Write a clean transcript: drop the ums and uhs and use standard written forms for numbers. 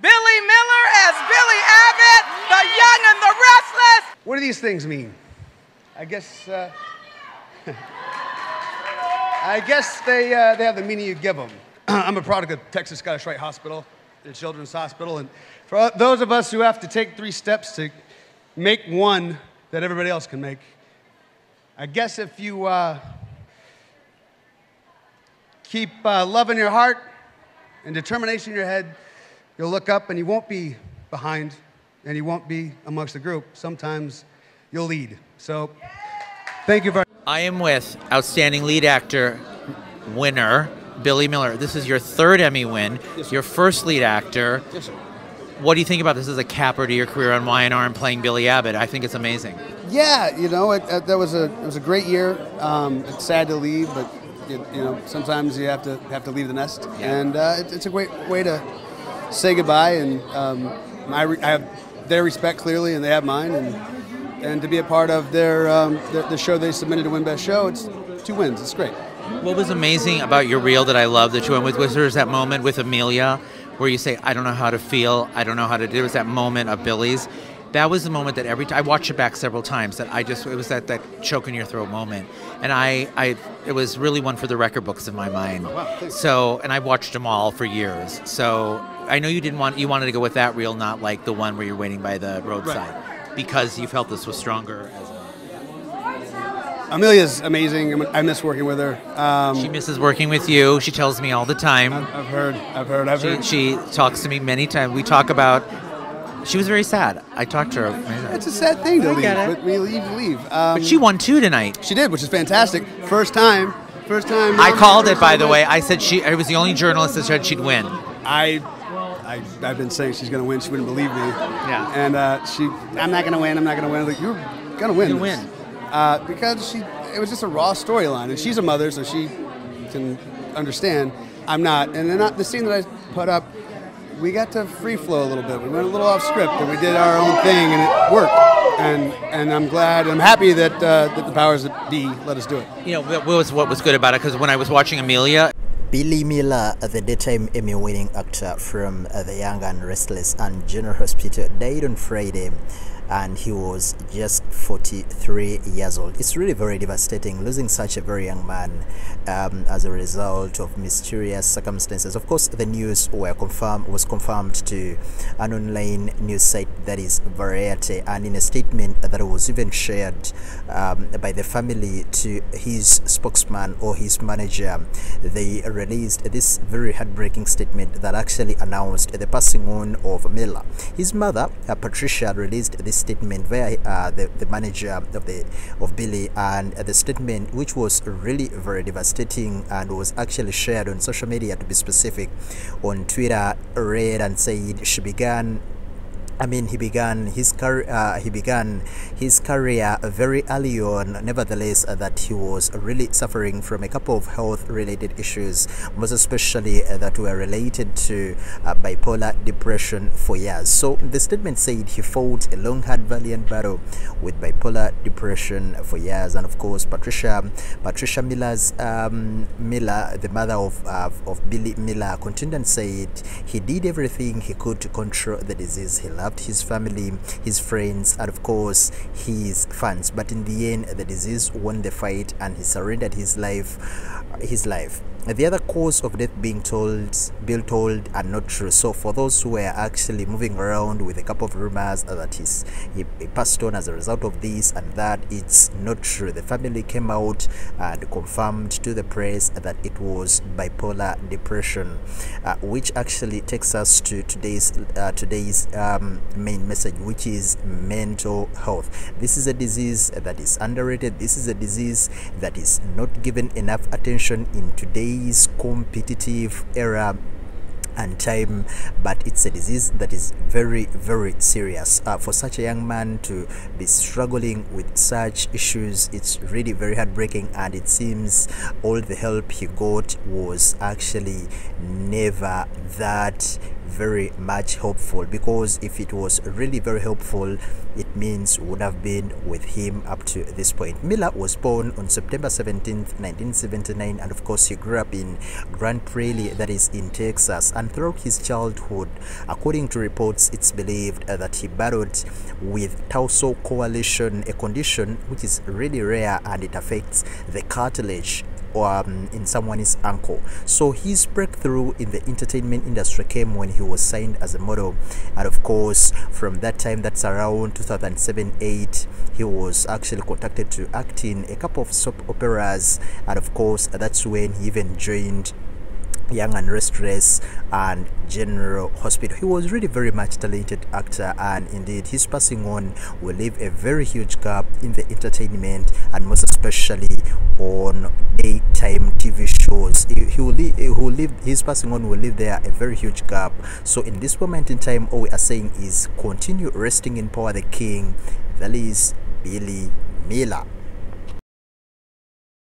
Billy Miller as Billy Abbott, the young and the restless. What do these things mean? I guess they have the meaning you give them. I'm a product of Texas Scottish Rite Hospital, the Children's Hospital, and for those of us who have to take 3 steps to make one that everybody else can make, I guess if you keep love in your heart and determination in your head, you'll look up and you won't be behind and you won't be amongst the group. Sometimes you'll lead. So, thank you very much. I am with outstanding lead actor winner, Billy Miller. This is your 3rd Emmy win, your first lead actor. Yes, sir. What do you think about this as a capper to your career on Y&R and playing Billy Abbott? I think it's amazing. Yeah, you know, it was a great year. It's sad to leave, but you know, sometimes you have to leave the nest, yeah. and it's a great way to say goodbye. And I have their respect clearly, and they have mine, and to be a part of the show they submitted to win Best Show, it's 2 wins. It's great. What was amazing about your reel that I love that you went with was there's that moment with Amelia where you say, I don't know how to feel, I don't know how to do. It was that moment of Billy's. That was the moment that every time I watched it back several times that it was that choke in your throat moment, and it was really one for the record books in my mind. Oh, wow, so, and I've watched them all for years. So I know you wanted to go with that reel, not like the one where you're waiting by the roadside, right, because you felt this was stronger. Amelia's amazing. I miss working with her. She misses working with you. She tells me all the time. I've heard. She talks to me many times. We talk about. She was very sad. I talked to her. It's a sad thing to leave. But we leave. But she won 2 tonight. She did, which is fantastic. First time. I called it, by the way. I said I was the only journalist that said she'd win. I've been saying she's going to win. She wouldn't believe me. Yeah. And I'm not going to win. I'm not going to win. Like, you're going to win. You win. Because it was just a raw storyline, and she's a mother, so she can understand. I'm not, and then the scene that I put up, we got to free flow a little bit. We went a little off script, and we did our own thing, and it worked. And I'm glad, I'm happy that the powers that be let us do it. You know, what was good about it? Because when I was watching Amelia. Billy Miller, the daytime Emmy-winning actor from The Young and Restless and General Hospital, died on Friday, and he was just 43 years old. It's really very devastating losing such a very young man as a result of mysterious circumstances. Of course, the news was confirmed to an online news site, that is Variety, and in a statement that was even shared by the family to his spokesman or his manager, they released this very heartbreaking statement that actually announced the passing on of Miller. His mother, Patricia, released this statement via the manager of Billy, and the statement, which was really very devastating and was actually shared on social media, to be specific, on Twitter, read and said he began his career very early on. Nevertheless, that he was really suffering from a couple of health-related issues, most especially that were related to bipolar depression for years. So the statement said he fought a long, hard, valiant battle with bipolar depression for years. And of course, Patricia Miller, the mother of Billy Miller, continued and said he did everything he could to control the disease. He loved his family, his friends, and of course his fans, but in the end the disease won the fight and he surrendered his life. The other cause of death being told are not true. So for those who were actually moving around with a couple of rumors that he passed on as a result of this and that, it's not true. The family came out and confirmed to the press that it was bipolar depression, which actually takes us to today's main message, which is mental health. This is a disease that is underrated. This is a disease that is not given enough attention in today's competitive era and time, but it's a disease that is very, very serious. For such a young man to be struggling with such issues, it's really very heartbreaking, and it seems all the help he got was actually never that very much helpful, because if it was really very helpful, it means we would have been with him up to this point. Miller was born on September 17th, 1979, and of course he grew up in Grand Prairie, that is in Texas, and throughout his childhood, according to reports, it's believed that he battled with tarsal coalition, a condition which is really rare and it affects the cartilage in someone's ankle. So his breakthrough in the entertainment industry came when he was signed as a model, and of course from that time, that's around 2007-8, he was actually contacted to act in a couple of soap operas, and of course that's when he even joined Young and Restless and General Hospital. He was really very much talented actor, and indeed his passing on will leave a very huge gap in the entertainment, and most especially on daytime TV shows. His passing on will leave there a very huge gap. So in this moment in time, all we are saying is continue resting in power the king, that is Billy Miller.